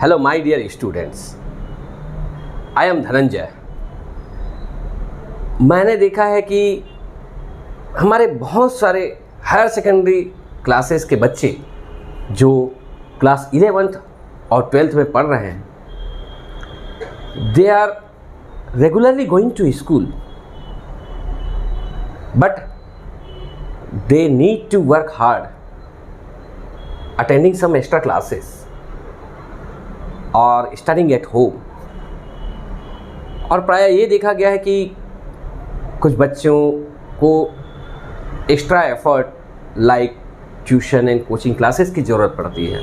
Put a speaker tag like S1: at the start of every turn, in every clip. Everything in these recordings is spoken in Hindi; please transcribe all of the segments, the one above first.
S1: Hello my dear students, I am Dhananjay. मैंने देखा है कि हमारे बहुत सारे हायर सेकेंडरी क्लासेस के बच्चे जो क्लास 11th और 12th में पढ़ रहे हैं, they are regularly going to school but they need to work hard attending some extra classes or studying at home। और प्रायः ये देखा गया है कि कुछ बच्चों को extra effort like tuition and coaching classes की ज़रूरत पड़ती है।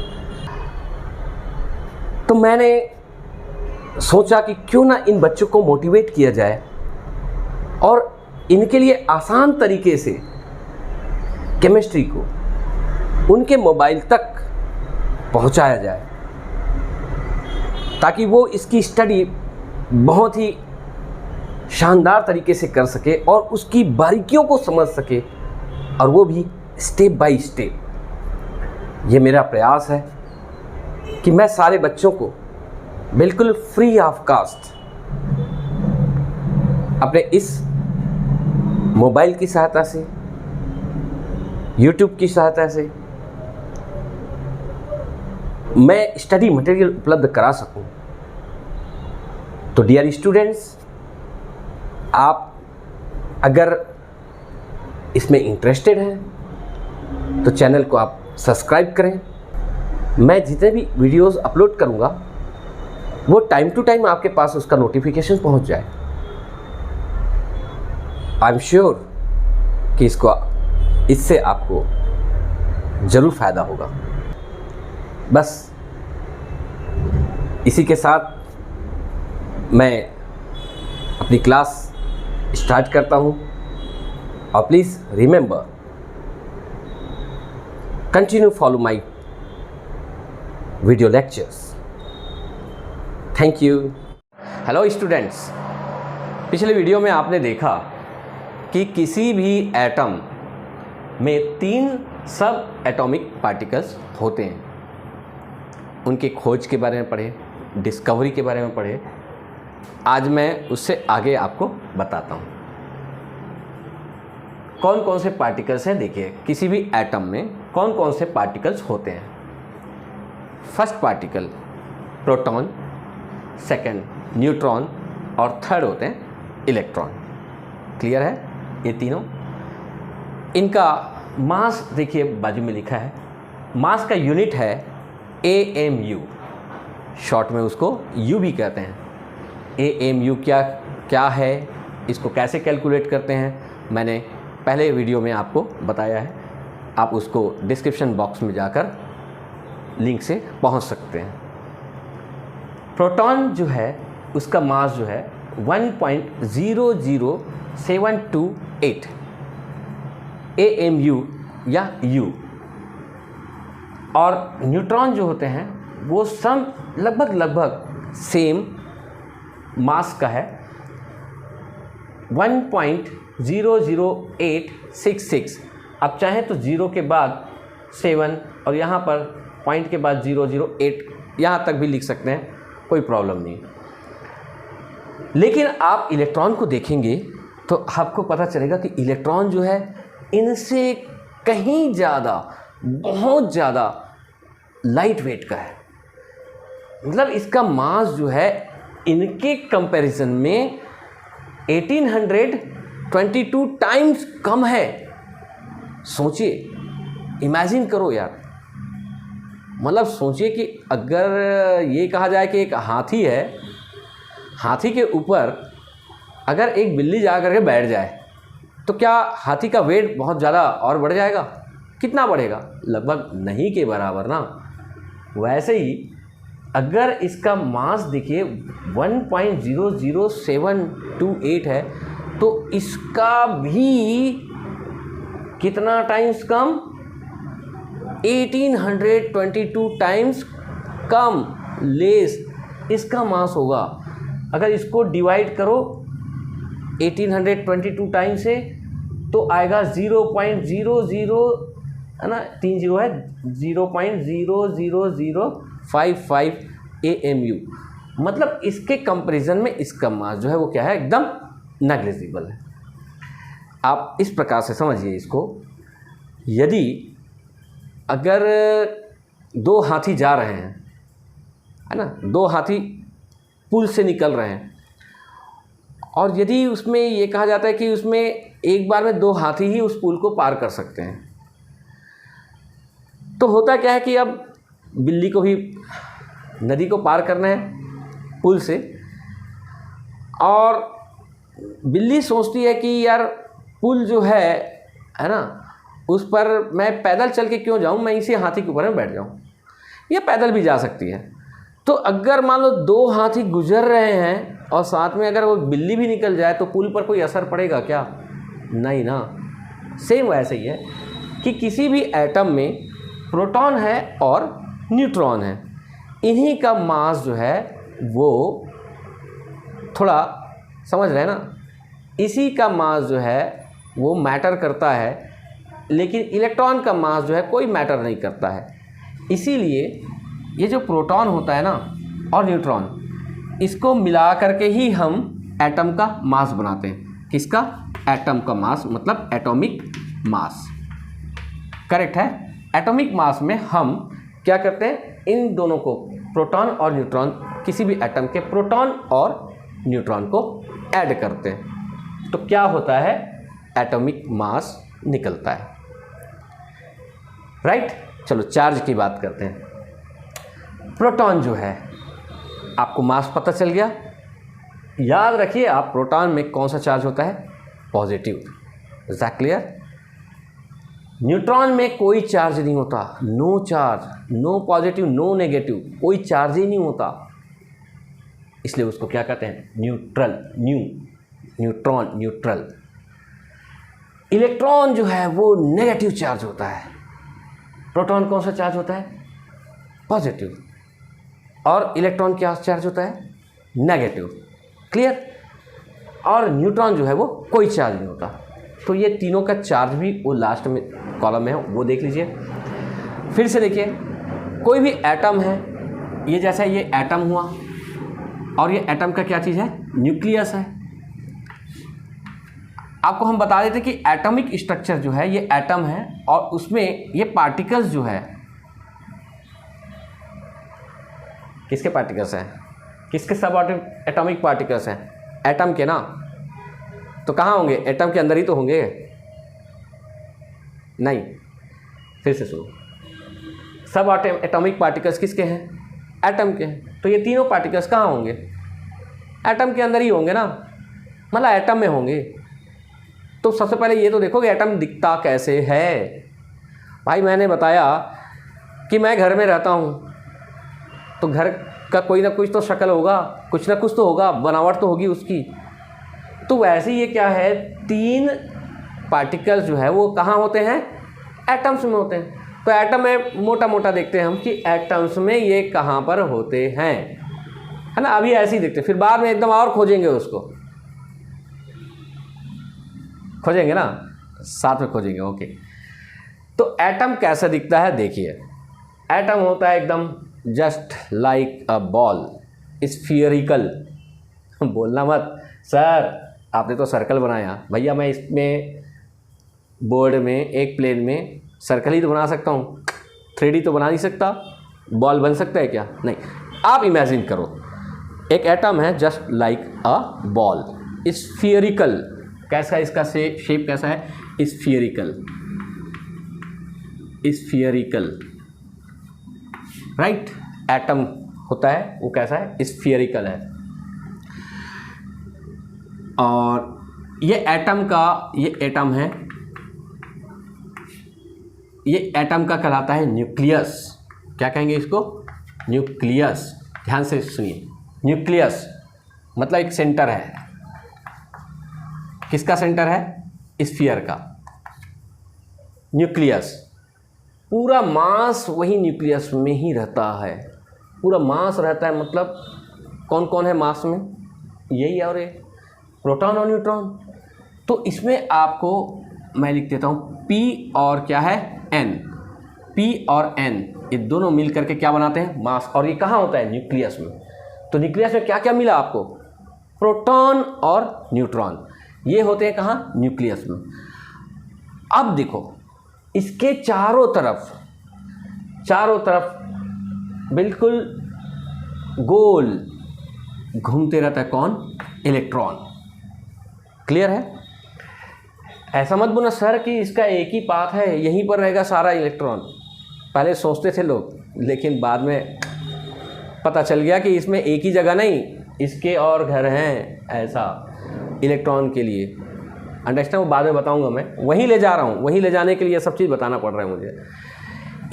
S1: तो मैंने सोचा कि क्यों ना इन बच्चों को मोटिवेट किया जाए और इनके लिए आसान तरीके से केमिस्ट्री को उनके मोबाइल तक पहुंचाया जाए, ताकि वो इसकी स्टडी बहुत ही शानदार तरीके से कर सके और उसकी बारीकियों को समझ सके, और वो भी स्टेप बाय स्टेप। ये मेरा प्रयास है कि मैं सारे बच्चों को बिल्कुल फ्री ऑफ कास्ट अपने इस मोबाइल की सहायता से, YouTube की सहायता से मैं स्टडी मटेरियल उपलब्ध करा सकूं। तो डियर स्टूडेंट्स, आप अगर इसमें इंटरेस्टेड हैं तो चैनल को आप सब्सक्राइब करें। मैं जितने भी वीडियोस अपलोड करूंगा वो टाइम टू टाइम आपके पास उसका नोटिफिकेशन पहुंच जाए। आई एम श्योर कि इससे आपको ज़रूर फ़ायदा होगा। बस इसी के साथ मैं अपनी क्लास स्टार्ट करता हूँ, और please remember, continue follow my video lectures. Thank you. Hello students, पिछले वीडियो में आपने देखा कि किसी भी एटम में 3 सब एटॉमिक पार्टिकल्स होते हैं। उनके खोज के बारे में पढ़े, डिस्कवरी के बारे में पढ़े। आज मैं उससे आगे आपको बताता हूँ कौन कौन से पार्टिकल्स हैं। देखिए, किसी भी एटम में कौन कौन से पार्टिकल्स होते हैं। First particle proton, second neutron और थर्ड होते हैं इलेक्ट्रॉन। क्लियर है ये तीनों? इनका मास देखिए बाजू में लिखा है। मास का यूनिट है AMU, शॉर्ट में उसको U भी कहते हैं। AMU क्या है, इसको कैसे कैलकुलेट करते हैं, मैंने पहले वीडियो में आपको बताया है। आप उसको डिस्क्रिप्शन बॉक्स में जाकर लिंक से पहुंच सकते हैं। प्रोटॉन जो है उसका मास जो है 1.00728 AMU या U, और न्यूट्रॉन जो होते हैं वो लगभग सेम मास का है, 1.00866। अब चाहें तो 0 के बाद 7 और यहाँ पर पॉइंट के बाद 008 यहाँ तक भी लिख सकते हैं, कोई प्रॉब्लम नहीं। लेकिन आप इलेक्ट्रॉन को देखेंगे तो आपको पता चलेगा कि इलेक्ट्रॉन जो है इनसे कहीं ज़्यादा, बहुत ज़्यादा लाइट वेट का है। मतलब इसका मास जो है इनके कंपैरिजन में 1822 टाइम्स कम है। सोचिए, इमेजिन करो यार। मतलब सोचिए कि अगर ये कहा जाए कि एक हाथी है, हाथी के ऊपर अगर एक बिल्ली जा कर के बैठ जाए तो क्या हाथी का वेट बहुत ज़्यादा और बढ़ जाएगा? कितना बढ़ेगा? लगभग नहीं के बराबर ना। वैसे ही अगर इसका मास देखिए 1.00728 है तो इसका भी कितना टाइम्स कम? 1822 टाइम्स कम, लेस इसका मास होगा। अगर इसको डिवाइड करो 1822 टाइम्स से तो आएगा 0.00, है ना, 3 0 है, 0.00055 AMU, मतलब इसके कंपैरिजन में इसका मास जो है वो क्या है, एकदम नेग्लिजिबल है। आप इस प्रकार से समझिए इसको, यदि अगर दो हाथी जा रहे हैं, है ना, दो हाथी पुल से निकल रहे हैं, और यदि उसमें ये कहा जाता है कि उसमें एक बार में दो हाथी ही उस पुल को पार कर सकते हैं, तो होता क्या है कि अब बिल्ली को भी नदी को पार करना है पुल से, और बिल्ली सोचती है कि यार पुल जो है ना, उस पर मैं पैदल चल के क्यों जाऊं, मैं इसी हाथी के ऊपर में बैठ जाऊं, या पैदल भी जा सकती है। तो अगर मान लो दो हाथी गुजर रहे हैं और साथ में अगर वो बिल्ली भी निकल जाए तो पुल पर कोई असर पड़ेगा क्या? नहीं ना। सेम वैसे ही है कि किसी भी एटम में प्रोटॉन है और न्यूट्रॉन है, इन्हीं का मास जो है वो थोड़ा समझ रहे हैं ना, इसी का मास जो है वो मैटर करता है, लेकिन इलेक्ट्रॉन का मास जो है कोई मैटर नहीं करता है। इसीलिए ये जो प्रोटॉन होता है ना और न्यूट्रॉन, इसको मिला करके ही हम एटम का मास बनाते हैं। किसका? एटम का मास, मतलब एटॉमिक मास। करेक्ट है। एटॉमिक मास में हम क्या करते हैं, इन दोनों को, प्रोटॉन और न्यूट्रॉन, किसी भी एटम के प्रोटॉन और न्यूट्रॉन को ऐड करते हैं, तो क्या होता है, एटॉमिक मास निकलता है। राइट। चलो चार्ज की बात करते हैं। प्रोटॉन जो है, आपको मास पता चल गया। याद रखिए आप, प्रोटॉन में कौन सा चार्ज होता है, positive. Is that clear? Neutron में कोई चार्ज नहीं होता, no charge, no positive no negative, कोई चार्ज ही नहीं होता, इसलिए उसको क्या कहते हैं, न्यूट्रल। Neutron neutral. इलेक्ट्रॉन जो है वो नेगेटिव चार्ज होता है। प्रोटॉन कौन सा चार्ज होता है, पॉजिटिव, और इलेक्ट्रॉन क्या चार्ज होता है, नेगेटिव। क्लियर? और न्यूट्रॉन जो है वो कोई चार्ज नहीं होता। तो ये तीनों का चार्ज भी वो लास्ट में कॉलम में है, वो देख लीजिए। फिर से देखिए, कोई भी एटम है, ये जैसा ये एटम हुआ, और ये एटम का क्या चीज़ है, न्यूक्लियस है। आपको हम बता देते कि एटॉमिक स्ट्रक्चर जो है, ये एटम है, और उसमें ये पार्टिकल्स जो है, किसके पार्टिकल्स हैं, किसके सब एटॉमिक पार्टिकल्स हैं, एटम के ना। तो कहाँ होंगे, एटम के अंदर ही तो होंगे। नहीं, फिर से सुनो, सब एटॉमिक पार्टिकल्स किसके हैं, एटम के हैं। तो ये तीनों पार्टिकल्स कहाँ होंगे, एटम के अंदर ही होंगे ना, मतलब एटम में होंगे। तो सबसे पहले ये तो देखो कि एटम दिखता कैसे है। भाई मैंने बताया कि मैं घर में रहता हूँ, तो घर का कोई ना कुछ तो शक्ल होगा, कुछ ना कुछ तो होगा, बनावट तो होगी उसकी। तो वैसे ये क्या है, तीन पार्टिकल्स जो है वो कहाँ होते हैं, एटम्स में होते हैं। तो एटम में मोटा मोटा देखते हैं हम कि एटम्स में ये कहाँ पर होते हैं, है ना। अभी ऐसे ही देखते हैं, फिर बाद में एकदम और खोजेंगे, उसको खोजेंगे ना, साथ में खोजेंगे। ओके, तो एटम कैसा दिखता है, देखिए। एटम होता है एकदम just like a ball, spherical. बोलना मत सर आपने तो सर्कल बनाया, भैया मैं इसमें बोर्ड में एक प्लेन में सर्कल ही तो बना सकता हूँ, 3D तो बना नहीं सकता। बॉल बन सकता है क्या? नहीं। आप इमेजिन करो, एक एटम है just like a ball, spherical. कैसा है इसका शेप, कैसा है, स्फीयरिकल। Spherical, right. एटम होता है वो कैसा है, स्फीयरिकल है। और ये एटम का, ये एटम है, ये एटम का कहलाता है न्यूक्लियस। क्या कहेंगे इसको, न्यूक्लियस। ध्यान से सुनिए, न्यूक्लियस मतलब एक सेंटर है। किसका सेंटर है, स्फीयर का। न्यूक्लियस, पूरा मास वही न्यूक्लियस में ही रहता है, पूरा मास रहता है। मतलब कौन कौन है मास में, यही और ये प्रोटॉन और न्यूट्रॉन। तो इसमें आपको मैं लिख देता हूँ P और क्या है, N, P और N। ये दोनों मिल करके क्या बनाते हैं? मास। और ये कहाँ होता है? न्यूक्लियस में। तो न्यूक्लियस में क्या क्या मिला आपको? प्रोटॉन और न्यूट्रॉन, ये होते हैं कहाँ? न्यूक्लियस में। अब देखो इसके चारों तरफ बिल्कुल गोल घूमते रहता है कौन? इलेक्ट्रॉन। क्लियर है? ऐसा मत बोलना सर कि इसका एक ही पाथ है, यहीं पर रहेगा सारा इलेक्ट्रॉन। पहले सोचते थे लोग, लेकिन बाद में पता चल गया कि इसमें एक ही जगह नहीं, इसके और घर हैं ऐसा इलेक्ट्रॉन के लिए। अंडरस्टैंड? वो बाद में बताऊंगा मैं, वहीं ले जा रहा हूँ, वहीं ले जाने के लिए सब चीज़ बताना पड़ रहा है मुझे।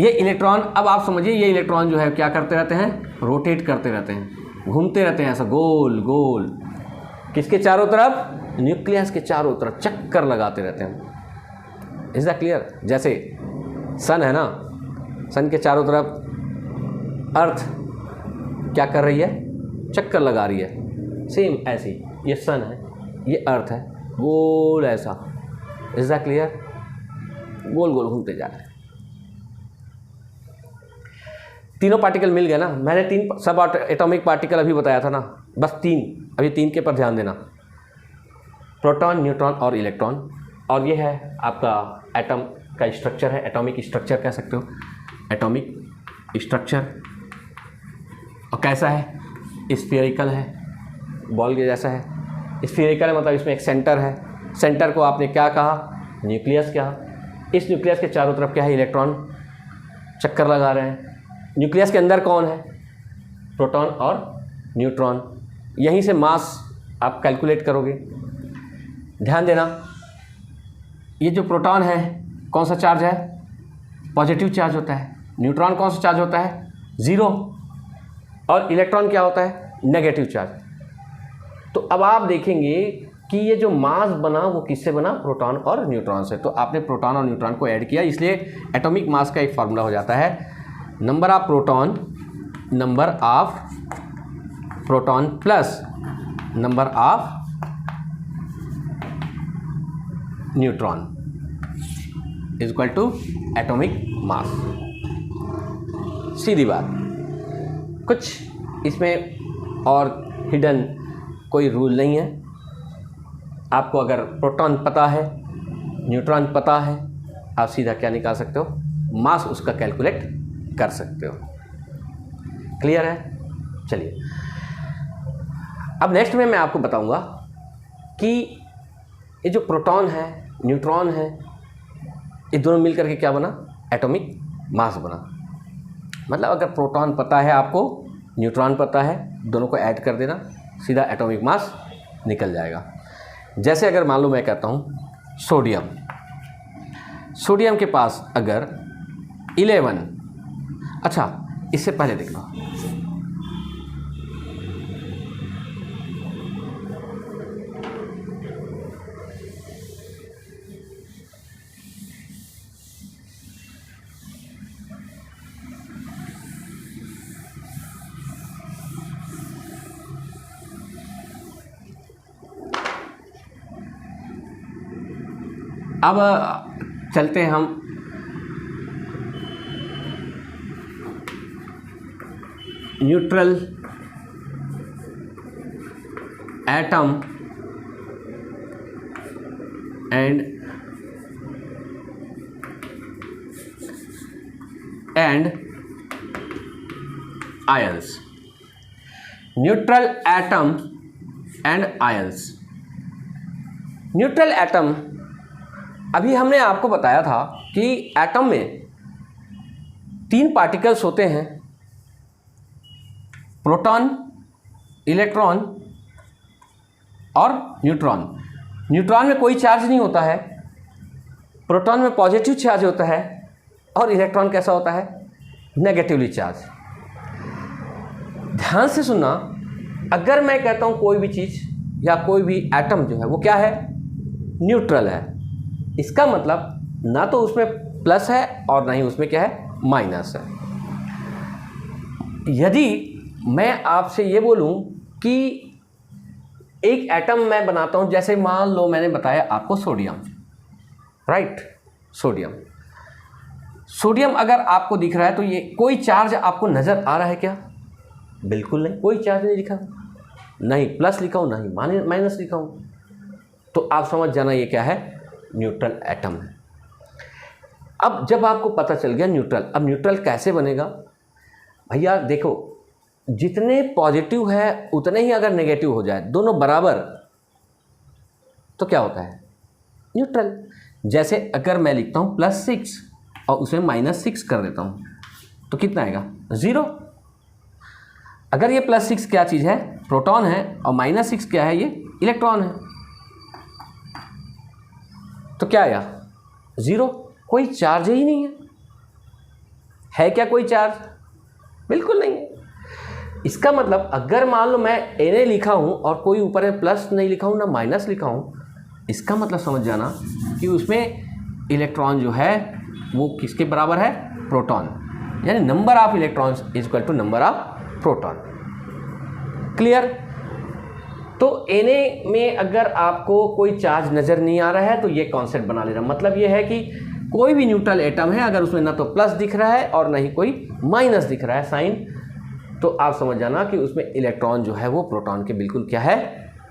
S1: ये इलेक्ट्रॉन, अब आप समझिए, ये इलेक्ट्रॉन जो है क्या करते रहते हैं? रोटेट करते रहते हैं, घूमते रहते हैं ऐसा गोल गोल। किसके चारों तरफ? न्यूक्लियस के चारों तरफ चक्कर लगाते रहते हैं। Is that clear? जैसे सन है ना, सन के चारों तरफ अर्थ क्या कर रही है? चक्कर लगा रही है। सेम ऐसी ये सन है, ये अर्थ है, गोल ऐसा। Is that clear? गोल गोल घूमते जा रहे हैं। तीनों पार्टिकल मिल गए ना। मैंने 3 सब एटॉमिक पार्टिकल अभी बताया था ना, बस 3, अभी 3 के पर ध्यान देना, प्रोटॉन, न्यूट्रॉन और इलेक्ट्रॉन। और ये है आपका एटम का स्ट्रक्चर है, एटॉमिक स्ट्रक्चर कह सकते हो, एटॉमिक स्ट्रक्चर। और कैसा है? स्फीयरिकल है, बॉल के जैसा है। स्फीयरिकल है मतलब इसमें एक सेंटर है, सेंटर को आपने क्या कहा? न्यूक्लियस कहा। इस न्यूक्लियस के चारों तरफ क्या है? इलेक्ट्रॉन चक्कर लगा रहे हैं। न्यूक्लियस के अंदर कौन है? प्रोटॉन और न्यूट्रॉन। यहीं से मास आप कैलकुलेट करोगे। ध्यान देना, ये जो प्रोटॉन है कौन सा चार्ज है? पॉजिटिव चार्ज होता है। न्यूट्रॉन कौन सा चार्ज होता है? 0। और इलेक्ट्रॉन क्या होता है? Negative charge. तो अब आप देखेंगे कि ये जो मास बना वो किससे बना? प्रोटॉन और न्यूट्रॉन से। तो आपने प्रोटॉन और न्यूट्रॉन को ऐड किया, इसलिए एटॉमिक मास का एक फार्मूला हो जाता है number of proton plus number of neutron is equal to atomic mass. सीधी बात, कुछ इसमें और हिडन कोई रूल नहीं है। आपको अगर प्रोटॉन पता है, न्यूट्रॉन पता है, आप सीधा क्या निकाल सकते हो? मास उसका कैलकुलेट कर सकते हो। क्लियर है? चलिए अब नेक्स्ट में मैं आपको बताऊंगा कि ये जो प्रोटॉन है, न्यूट्रॉन है, ये दोनों मिलकर के क्या बना? एटॉमिक मास बना। मतलब अगर प्रोटॉन पता है आपको, न्यूट्रॉन पता है, दोनों को ऐड कर देना, सीधा एटॉमिक मास निकल जाएगा। जैसे अगर मान लो मैं कहता हूँ सोडियम के पास अगर 11, अच्छा इससे पहले देख लो, अब चलते हैं हम neutral atom and ions. Neutral atom and ions. Neutral atom, अभी हमने आपको बताया था कि एटम में 3 पार्टिकल्स होते हैं, प्रोटॉन, इलेक्ट्रॉन और न्यूट्रॉन। न्यूट्रॉन में कोई चार्ज नहीं होता है, प्रोटॉन में पॉजिटिव चार्ज होता है और इलेक्ट्रॉन कैसा होता है? Negatively charge. ध्यान से सुनना, अगर मैं कहता हूँ कोई भी चीज़ या कोई भी एटम जो है वो क्या है? न्यूट्रल है। इसका मतलब ना तो उसमें प्लस है और ना ही उसमें क्या है? माइनस है। यदि मैं आपसे ये बोलूं कि एक एटम मैं बनाता हूं, जैसे मान लो मैंने बताया आपको सोडियम, राइट? सोडियम अगर आपको दिख रहा है तो ये कोई चार्ज आपको नज़र आ रहा है क्या? बिल्कुल नहीं, कोई चार्ज नहीं दिखा, नहीं प्लस लिखा हूँ नहीं माइनस लिखा हूँ, तो आप समझ जाना ये क्या है, न्यूट्रल एटम है। अब जब आपको पता चल गया न्यूट्रल, अब न्यूट्रल कैसे बनेगा भैया? देखो, जितने पॉजिटिव है उतने ही अगर नेगेटिव हो जाए, दोनों बराबर, तो क्या होता है, न्यूट्रल। जैसे अगर मैं लिखता हूँ +6 और उसमें -6 कर देता हूँ तो कितना आएगा, 0। अगर ये +6 क्या चीज़ है, प्रोटॉन है, और -6 क्या है, ये इलेक्ट्रॉन है, तो क्या आया, 0। कोई चार्ज ही नहीं है क्या कोई चार्ज? बिल्कुल नहीं है। इसका मतलब अगर मान लो मैं Na लिखा हूँ और कोई ऊपर में प्लस नहीं लिखा हूँ ना माइनस लिखा हूँ, इसका मतलब समझ जाना कि उसमें इलेक्ट्रॉन जो है वो किसके बराबर है, प्रोटॉन, यानी number of electrons is equal to number of proton. Clear? तो Na में अगर आपको कोई चार्ज नज़र नहीं आ रहा है तो ये कॉन्सेप्ट बना लेना, मतलब ये है कि कोई भी न्यूट्रल एटम है अगर उसमें ना तो प्लस दिख रहा है और ना ही कोई माइनस दिख रहा है साइन, तो आप समझ जाना कि उसमें इलेक्ट्रॉन जो है वो प्रोटॉन के बिल्कुल क्या है,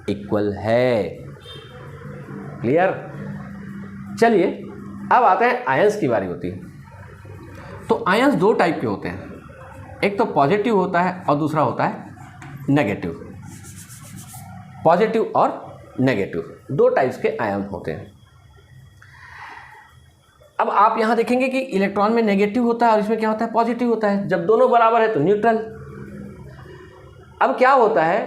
S1: इक्वल है। क्लियर? चलिए अब आते हैं आयंस की बारी होती है। तो आयंस दो टाइप के होते हैं, एक तो पॉजिटिव होता है और दूसरा होता है नेगेटिव। पॉजिटिव और नेगेटिव दो टाइप्स के आयन होते हैं। अब आप यहाँ देखेंगे कि इलेक्ट्रॉन में नेगेटिव होता है और इसमें क्या होता है, पॉजिटिव होता है। जब दोनों बराबर है तो न्यूट्रल। अब क्या होता है,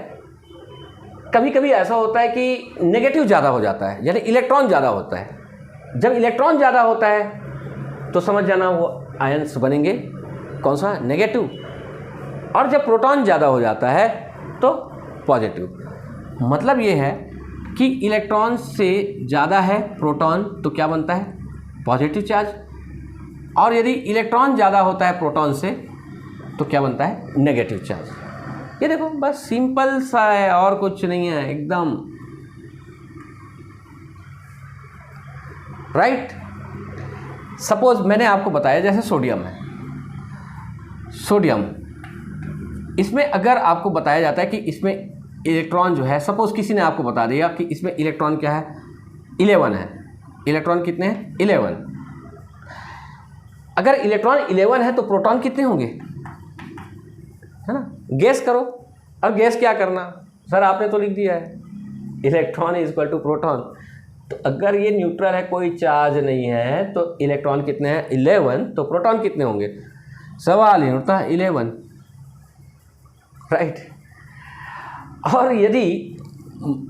S1: कभी कभी ऐसा होता है कि नेगेटिव ज़्यादा हो जाता है, यानी इलेक्ट्रॉन ज़्यादा होता है। जब इलेक्ट्रॉन ज़्यादा होता है तो समझ जाना वो आयंस बनेंगे कौन सा, नेगेटिव। और जब प्रोटॉन ज़्यादा हो जाता है तो पॉजिटिव। मतलब ये है कि इलेक्ट्रॉन से ज़्यादा है प्रोटॉन तो क्या बनता है, पॉजिटिव चार्ज। और यदि इलेक्ट्रॉन ज़्यादा होता है प्रोटॉन से तो क्या बनता है, नेगेटिव चार्ज। ये देखो बस सिंपल सा है और कुछ नहीं है, एकदम राइट। सपोज मैंने आपको बताया जैसे सोडियम है, सोडियम इसमें अगर आपको बताया जाता है कि इसमें इलेक्ट्रॉन जो है, सपोज किसी ने आपको बता दिया कि इसमें इलेक्ट्रॉन क्या है, 11 है। इलेक्ट्रॉन कितने हैं, 11। अगर इलेक्ट्रॉन 11 है तो प्रोटॉन कितने होंगे, है ना, गैस करो। और गैस क्या करना, सर आपने तो लिख दिया है electron is equal to proton. तो अगर ये न्यूट्रल है, कोई चार्ज नहीं है, तो इलेक्ट्रॉन कितने हैं, 11, तो प्रोटॉन कितने होंगे, सवाल ही उठता है 11, राइट। और यदि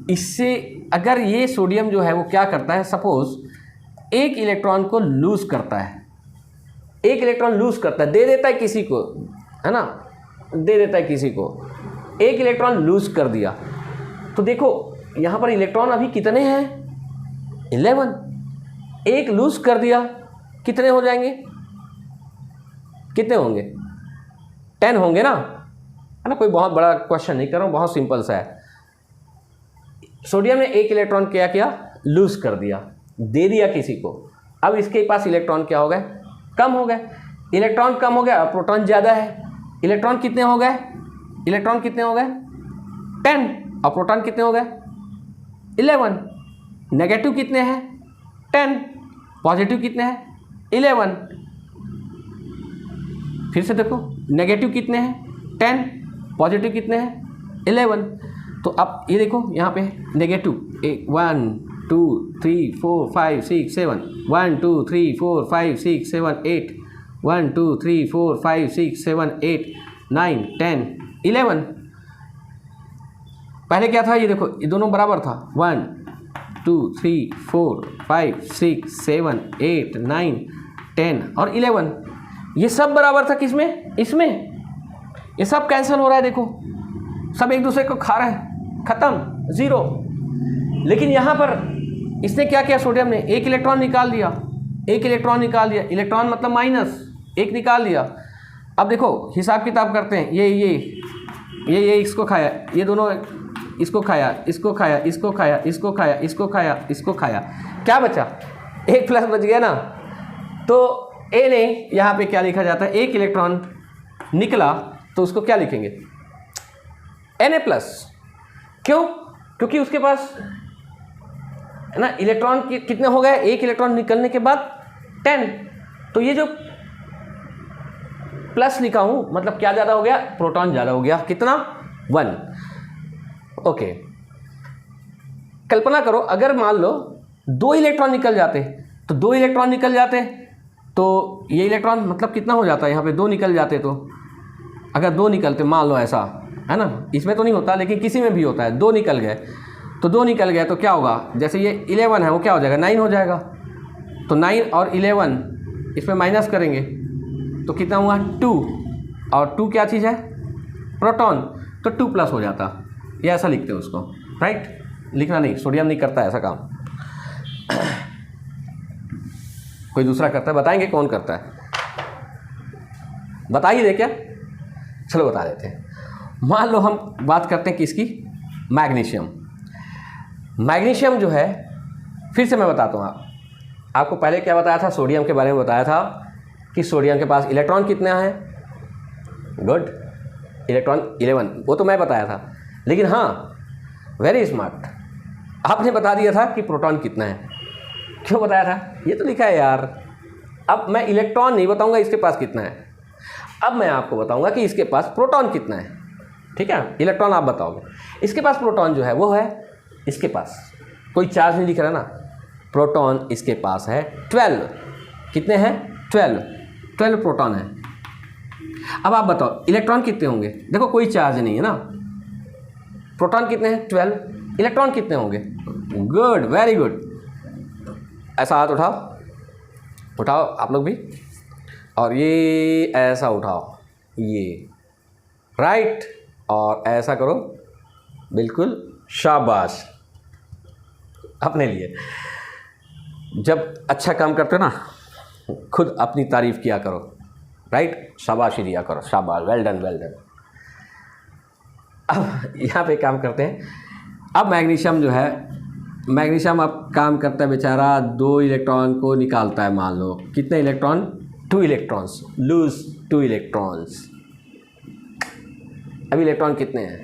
S1: इससे अगर ये सोडियम जो है वो क्या करता है, सपोज एक इलेक्ट्रॉन को लूज करता है, एक इलेक्ट्रॉन लूज करता है, दे देता है किसी को, है ना, दे देता है किसी को, एक इलेक्ट्रॉन लूज कर दिया, तो देखो यहाँ पर इलेक्ट्रॉन अभी कितने हैं, 11। एक लूज कर दिया कितने हो जाएंगे, कितने होंगे, 10 होंगे ना, है ना। कोई बहुत बड़ा क्वेश्चन नहीं कर रहा हूँ, बहुत सिंपल सा है। सोडियम ने एक इलेक्ट्रॉन क्या किया, लूज कर दिया, दे दिया किसी को। अब इसके पास इलेक्ट्रॉन क्या हो गए, कम हो गए। इलेक्ट्रॉन कम हो गया और प्रोटॉन ज़्यादा है। इलेक्ट्रॉन कितने हो गए, इलेक्ट्रॉन कितने हो गए, 10, और प्रोटॉन कितने हो गए, 11। नेगेटिव कितने हैं, 10, पॉजिटिव कितने हैं, 11। फिर से देखो, नेगेटिव कितने हैं, 10, पॉजिटिव कितने हैं, 11। तो अब ये देखो यहाँ पे नेगेटिव 1 2 3 4 5 6 7, 1 2 3 4 5 6 7 8, 1 2 3 4 5 6 7 8 9 10 11। पहले क्या था, ये देखो ये दोनों बराबर था, 1 2 3 4 5 6 7 8 9 10 और 11, ये सब बराबर था किसमें, इसमें। ये सब कैंसिल हो रहा है, देखो सब एक दूसरे को खा रहा है, खत्म, 0। लेकिन यहाँ पर इसने क्या किया, सोडियम ने एक इलेक्ट्रॉन निकाल दिया, एक इलेक्ट्रॉन निकाल दिया, इलेक्ट्रॉन मतलब माइनस, एक निकाल दिया। अब देखो हिसाब किताब करते हैं, ये इसको खाया, ये दोनों इसको खाया, इसको खाया, इसको खाया, इसको खाया, इसको खाया, इसको खाया, क्या बचा, एक प्लस बच गया ना। तो ए ने यहाँ पे क्या लिखा जाता है, एक इलेक्ट्रॉन निकला तो उसको क्या लिखेंगे, Na+। क्यों? क्योंकि उसके पास है ना इलेक्ट्रॉन कितने हो गए, एक इलेक्ट्रॉन निकलने के बाद 10, तो ये जो प्लस लिखा हूं मतलब क्या ज़्यादा हो गया, प्रोटॉन ज़्यादा हो गया, कितना, 1। ओके, कल्पना करो अगर मान लो 2 इलेक्ट्रॉन निकल जाते, तो 2 इलेक्ट्रॉन निकल जाते तो ये इलेक्ट्रॉन मतलब कितना हो जाता है, यहाँ पे 2 निकल जाते, तो अगर 2 निकलते मान लो ऐसा है ना, इसमें तो नहीं होता लेकिन किसी में भी होता है, 2 निकल गए, तो 2 निकल गए तो क्या होगा, जैसे ये 11 है वो क्या हो जाएगा, 9 हो जाएगा, तो 9 और 11 इसमें माइनस करेंगे तो कितना हुआ, 2, और 2 क्या चीज़ है, प्रोटॉन, तो 2+ हो जाता, ये ऐसा लिखते हैं उसको, राइट। लिखना नहीं, सोडियम नहीं करता ऐसा काम, कोई दूसरा करता है, बताएंगे कौन करता है, बता ही दे क्या, चलो बता देते हैं। मान लो हम बात करते हैं किसकी, मैग्नीशियम। मैग्नीशियम जो है, फिर से मैं बताता हूँ आपको पहले क्या बताया था, सोडियम के बारे में बताया था कि सोडियम के पास इलेक्ट्रॉन कितने हैं, गुड, इलेक्ट्रॉन 11, वो तो मैं बताया था, लेकिन हाँ वेरी स्मार्ट, आपने बता दिया था कि प्रोटॉन कितना है। क्यों बताया था, ये तो लिखा है यार। अब मैं इलेक्ट्रॉन नहीं बताऊंगा इसके पास कितना है, अब मैं आपको बताऊंगा कि इसके पास प्रोटॉन कितना है, ठीक है। इलेक्ट्रॉन आप बताओगे, इसके पास प्रोटॉन जो है वो है, इसके पास कोई चार्ज नहीं दिख रहा ना, प्रोटॉन इसके पास है 12, कितने हैं, 12 प्रोटॉन है। अब आप बताओ इलेक्ट्रॉन कितने होंगे, देखो कोई चार्ज नहीं है ना, प्रोटॉन कितने हैं 12, इलेक्ट्रॉन कितने होंगे, गुड, वेरी गुड, ऐसा हाथ उठाओ आप लोग भी, और ये ऐसा उठाओ, ये राइट, और ऐसा करो, बिल्कुल, शाबाश, अपने लिए जब अच्छा काम करते हो ना खुद अपनी तारीफ किया करो, राइट, शाबाशी दिया करो, शाबाश, वेल डन, वेल डन। अब यहाँ पे काम करते हैं, अब मैग्नीशियम जो है, मैग्नीशियम अब काम करता है बेचारा, 2 इलेक्ट्रॉन को निकालता है, मान लो कितने इलेक्ट्रॉन, 2 इलेक्ट्रॉन्स, लूज 2 इलेक्ट्रॉन्स। अब इलेक्ट्रॉन कितने हैं,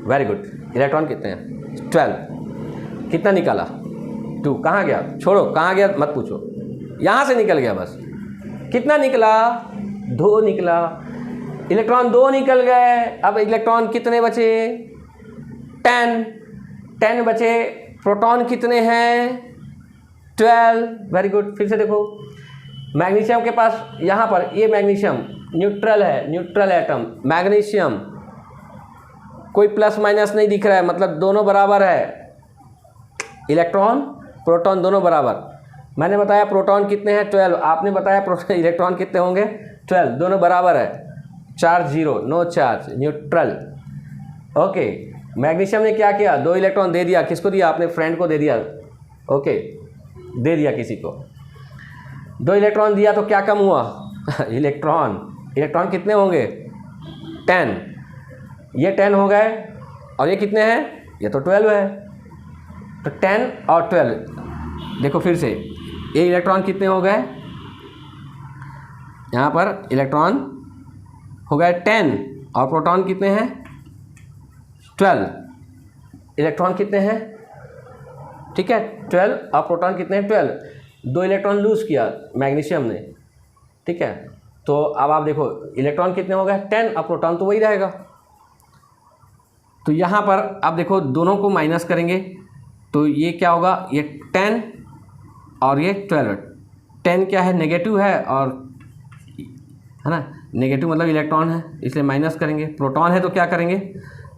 S1: वेरी गुड, इलेक्ट्रॉन कितने हैं 12, कितना निकाला 2, कहाँ गया, छोड़ो कहाँ गया मत पूछो, यहाँ से निकल गया बस, कितना निकला, 2 निकला, इलेक्ट्रॉन 2 निकल गए, अब इलेक्ट्रॉन कितने बचे, 10 बचे, प्रोटॉन कितने हैं 12, वेरी गुड। फिर से देखो मैग्नीशियम के पास यहाँ पर ये मैग्नीशियम न्यूट्रल है, न्यूट्रल एटम, मैग्नीशियम कोई प्लस माइनस नहीं दिख रहा है, मतलब दोनों बराबर है, इलेक्ट्रॉन प्रोटॉन दोनों बराबर। मैंने बताया प्रोटॉन कितने हैं 12, आपने बताया इलेक्ट्रॉन कितने होंगे 12, दोनों बराबर है, charge 0, no charge, neutral. Okay, magnesium ने क्या किया, 2 इलेक्ट्रॉन दे दिया, किसको दिया, अपने फ्रेंड को दे दिया, ओके, दे दिया किसी को, 2 इलेक्ट्रॉन दिया तो क्या कम हुआ इलेक्ट्रॉन कितने होंगे 10, ये 10 हो गए, और ये कितने हैं, ये तो 12 है, तो 10 और 12, देखो फिर से ये इलेक्ट्रॉन कितने हो गए, यहाँ पर इलेक्ट्रॉन हो गए 10 और प्रोटॉन कितने हैं 12, इलेक्ट्रॉन कितने हैं, ठीक है 12 और प्रोटॉन कितने हैं 12, 2 इलेक्ट्रॉन लूज किया मैग्नीशियम ने, ठीक है। तो अब आप देखो इलेक्ट्रॉन कितने हो गए 10 और प्रोटॉन तो वही रहेगा, तो यहाँ पर आप देखो दोनों को माइनस करेंगे तो ये क्या होगा, ये 10 और ये 12, 10 क्या है नेगेटिव है, और है ना नेगेटिव मतलब इलेक्ट्रॉन है इसलिए माइनस करेंगे, प्रोटॉन है तो क्या करेंगे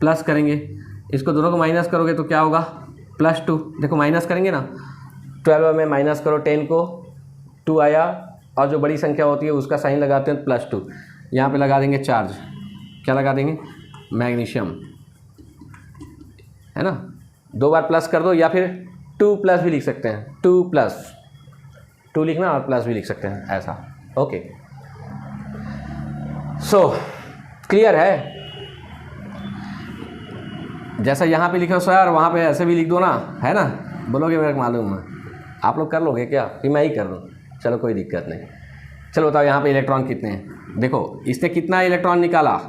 S1: प्लस करेंगे, इसको दोनों को माइनस करोगे तो क्या होगा +2, देखो माइनस करेंगे ना, 12 में माइनस करो 10 को, 2 आया, और जो बड़ी संख्या होती है उसका साइन लगाते हैं +2, यहाँ पे लगा देंगे चार्ज, क्या लगा देंगे मैग्नीशियम, है ना, 2 बार प्लस कर दो, या फिर 2+ भी लिख सकते हैं, 2+ लिखना और प्लस भी लिख सकते हैं ऐसा, ओके। सो क्लियर है, जैसा यहाँ पे लिखो सर वहाँ पे ऐसे भी लिख दो ना, है ना, बोलोगे मेरे को मालूम है, आप लोग कर लोगे क्या कि मैं ही कर दूँ, चलो कोई दिक्कत नहीं। चलो बताओ यहाँ पे इलेक्ट्रॉन कितने हैं। देखो इसने कितना इलेक्ट्रॉन निकाला,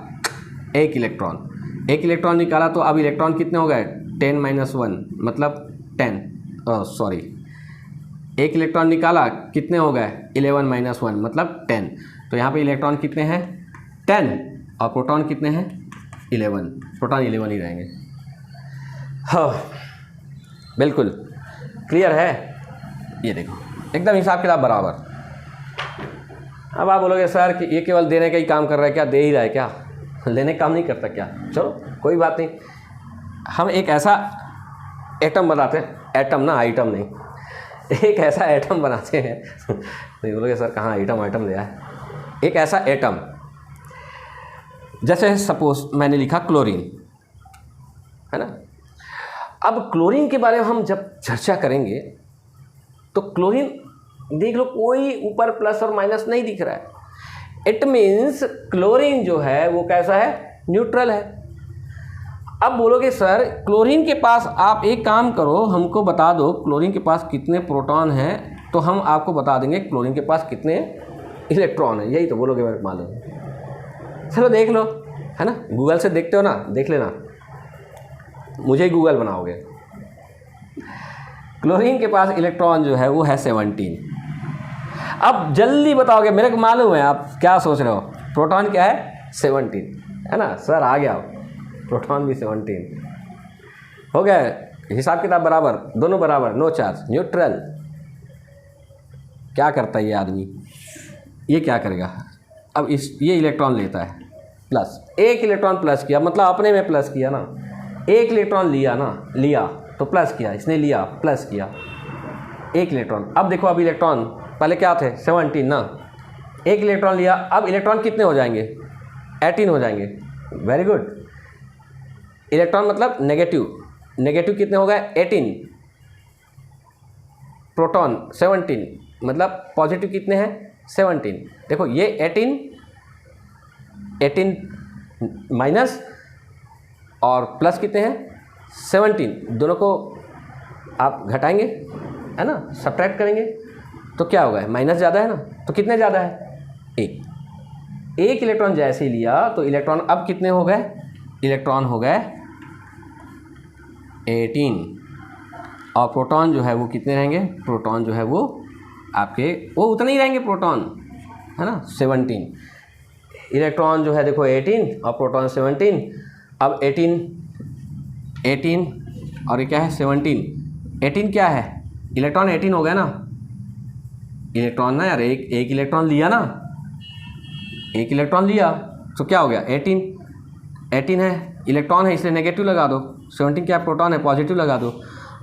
S1: एक इलेक्ट्रॉन निकाला, तो अब इलेक्ट्रॉन कितने हो गए 10 - 1 मतलब 10, सॉरी, एक इलेक्ट्रॉन निकाला, कितने हो गए 11 - 1 मतलब 10। तो यहाँ पे इलेक्ट्रॉन कितने हैं 10 और प्रोटॉन कितने हैं 11, प्रोटॉन 11 ही रहेंगे। हाँ बिल्कुल क्लियर है, ये देखो एकदम हिसाब किताब बराबर। अब आप बोलोगे सर कि ये केवल देने का ही काम कर रहा है क्या, दे ही रहा है क्या, लेने का काम नहीं करता क्या। चलो कोई बात नहीं, हम एक ऐसा एटम बनाते हैं, एटम ना आइटम नहीं, एक ऐसा एटम बनाते हैं नहीं बोलोगे सर कहाँ आइटम ले आए, एक ऐसा एटम, जैसे सपोज मैंने लिखा क्लोरीन, है ना। अब क्लोरीन के बारे में हम जब चर्चा करेंगे तो क्लोरीन देख लो कोई ऊपर प्लस और माइनस नहीं दिख रहा है। इट मीन्स क्लोरीन जो है वो कैसा है, न्यूट्रल है। अब बोलोगे सर क्लोरीन के पास, आप एक काम करो हमको बता दो क्लोरीन के पास कितने प्रोटॉन हैं, तो हम आपको बता देंगे क्लोरीन के पास कितने इलेक्ट्रॉन हैं। यही तो बोलोगे मेरे को मालूम। चलो देख लो, है ना, गूगल से देखते हो ना, देख लेना, मुझे ही गूगल बनाओगे। क्लोरीन के पास इलेक्ट्रॉन जो है वो है 17। अब जल्दी बताओगे, मेरे को मालूम है आप क्या सोच रहे हो, प्रोटॉन क्या है 17, है ना। सर आ गया, प्रोटॉन भी 17 हो गया, हिसाब किताब बराबर, दोनों बराबर, नो चार्ज, न्यूट्रल। क्या करता है ये आदमी, ये क्या करेगा, अब ये इलेक्ट्रॉन लेता है प्लस, एक इलेक्ट्रॉन प्लस किया मतलब अपने में प्लस किया ना, एक इलेक्ट्रॉन लिया तो प्लस किया, इसने लिया प्लस किया, एक इलेक्ट्रॉन। अब देखो अब इलेक्ट्रॉन पहले क्या थे 17 ना, एक इलेक्ट्रॉन लिया, अब इलेक्ट्रॉन कितने हो जाएंगे 18 हो जाएंगे। वेरी गुड, इलेक्ट्रॉन मतलब नेगेटिव कितने हो गए 18, प्रोटॉन 17 मतलब पॉजिटिव कितने हैं 17। देखो ये 18 माइनस और प्लस कितने हैं 17, दोनों को आप घटाएंगे, है ना, सब्ट्रैक्ट करेंगे तो क्या होगा, माइनस ज़्यादा है ना, तो कितने ज़्यादा है एक इलेक्ट्रॉन जैसे ही लिया तो इलेक्ट्रॉन अब कितने हो गए, इलेक्ट्रॉन हो गए 18 और प्रोटॉन जो है वो कितने रहेंगे, प्रोटॉन जो है वो आपके वो उतने ही रहेंगे, प्रोटॉन है ना 17, इलेक्ट्रॉन जो है देखो 18 और प्रोटॉन 17। अब 18 और ये क्या है 17 क्या है, इलेक्ट्रॉन 18 हो गया ना, इलेक्ट्रॉन ना यार, एक इलेक्ट्रॉन लिया ना, एक इलेक्ट्रॉन लिया तो क्या हो गया 18 है, इलेक्ट्रॉन है इसलिए नेगेटिव लगा दो, 17 क्या प्रोटॉन है पॉजिटिव लगा दो,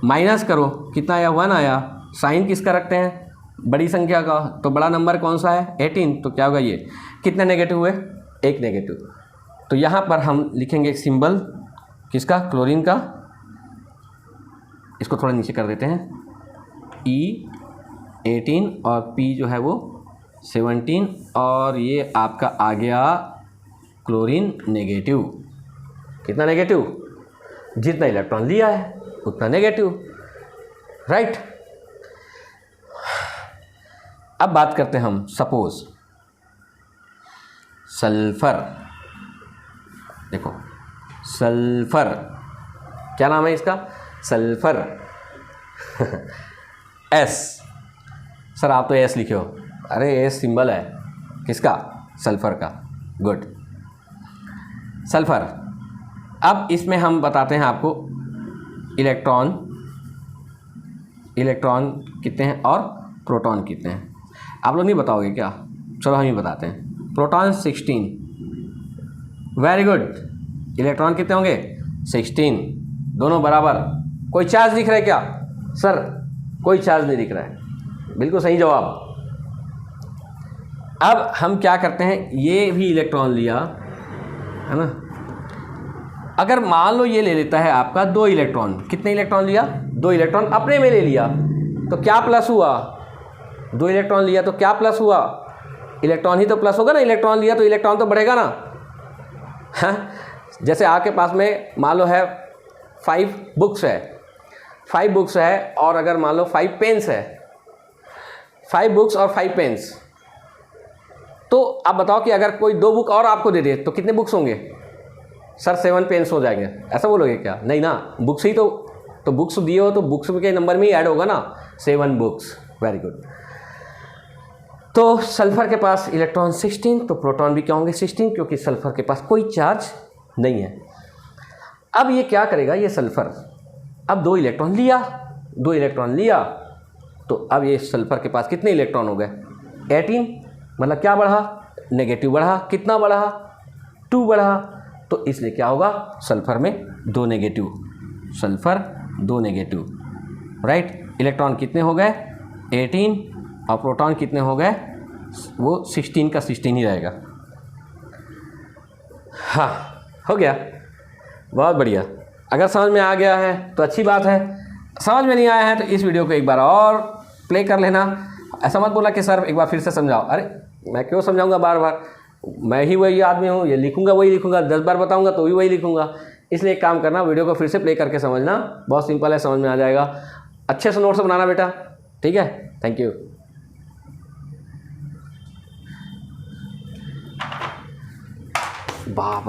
S1: माइनस करो कितना आया 1 आया, साइन किसका रखते हैं बड़ी संख्या का, तो बड़ा नंबर कौन सा है 18, तो क्या होगा ये कितने नेगेटिव हुए, एक नेगेटिव। तो यहाँ पर हम लिखेंगे सिंबल किसका, क्लोरीन का, इसको थोड़ा नीचे कर देते हैं, E18 और P जो है वो 17 और ये आपका आ गया क्लोरीन नेगेटिव। कितना नेगेटिव, जितना इलेक्ट्रॉन लिया है उतना नेगेटिव, राइट। अब बात करते हैं हम, सपोज सल्फर, देखो सल्फर क्या नाम है इसका, सल्फर एस, सर आप तो एस लिखे हो, अरे एस सिंबल है किसका, सल्फर का, गुड सल्फर। अब इसमें हम बताते हैं आपको इलेक्ट्रॉन कितने हैं और प्रोटॉन कितने हैं, आप लोग नहीं बताओगे क्या, चलो हम ही बताते हैं। प्रोटॉन 16, वेरी गुड, इलेक्ट्रॉन कितने होंगे 16, दोनों बराबर। कोई चार्ज दिख रहा है क्या, सर कोई चार्ज नहीं दिख रहा है, बिल्कुल सही जवाब। अब हम क्या करते हैं, ये भी इलेक्ट्रॉन लिया है ना, अगर मान लो ये ले लेता है आपका 2 इलेक्ट्रॉन, कितने इलेक्ट्रॉन लिया 2 इलेक्ट्रॉन अपने में ले लिया, तो क्या प्लस हुआ, 2 इलेक्ट्रॉन लिया तो क्या प्लस हुआ, इलेक्ट्रॉन ही तो प्लस होगा ना, इलेक्ट्रॉन लिया तो इलेक्ट्रॉन तो बढ़ेगा ना, हाँ। जैसे आपके पास में मान लो है 5 बुक्स है और अगर मान लो 5 पेन्स है, 5 बुक्स और 5 पेन्स। तो आप बताओ कि अगर कोई 2 बुक और आपको दे दे तो कितने बुक्स होंगे? सर 7 पेन्स हो जाएंगे, ऐसा बोलोगे क्या? नहीं ना, बुक्स ही तो बुक्स दिए हो तो बुक्स के नंबर में ही ऐड होगा ना, 7 बुक्स। Very good. तो सल्फर के पास इलेक्ट्रॉन 16, तो प्रोटॉन भी क्या होंगे? 16, क्योंकि सल्फर के पास कोई चार्ज नहीं है। अब ये क्या करेगा, ये सल्फर अब 2 इलेक्ट्रॉन लिया, तो अब ये सल्फर के पास कितने इलेक्ट्रॉन हो गए? 18, मतलब क्या बढ़ा? नेगेटिव बढ़ा। कितना बढ़ा? 2 बढ़ा। तो इसलिए क्या होगा? सल्फर में 2 negative, sulphur 2 negative, right. Electron कितने हो गए? 18, और प्रोटॉन कितने हो गए? वो 16 का 16 ही रहेगा। हाँ, हो गया, बहुत बढ़िया। अगर समझ में आ गया है तो अच्छी बात है, समझ में नहीं आया है तो इस वीडियो को एक बार और प्ले कर लेना। ऐसा मत बोला कि सर एक बार फिर से समझाओ। अरे मैं क्यों समझाऊंगा बार बार, मैं ही वही आदमी हूँ, ये लिखूंगा वही लिखूंगा, 10 बार बताऊंगा तो भी वही लिखूंगा। इसलिए एक काम करना, वीडियो को फिर से प्ले करके समझना, बहुत सिंपल है, समझ में आ जाएगा। अच्छे से नोट्स बनाना बेटा, ठीक है। Thank you. बाप रे।